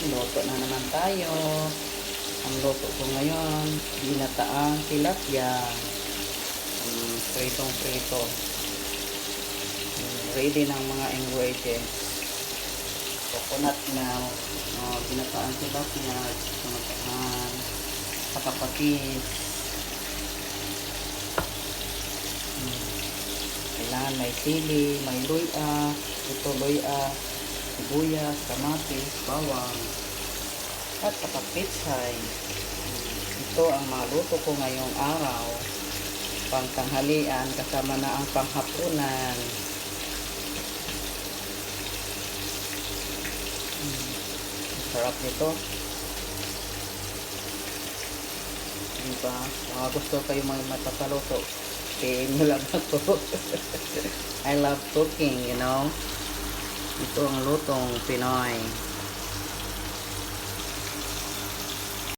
Luto na naman tayo. Ang luto ko ngayon, ginataang tilapia. Pritong-prito. Ready ng mga ingredients. Coconut milk, ginataang tilapia, ginataang patapatis. Kailangan may sili, may luya, ito luya, sibuyas, kamatis, bawang, at patapisay. Ito ang mga luto ko ngayong araw. Pangtanghalian kasama na ang panghapunan. Sarap nito. Diba? Mga gusto kayo mga matapaluto. PM nyo lang ako. I love cooking, you know. Ito ang lutong Pinoy.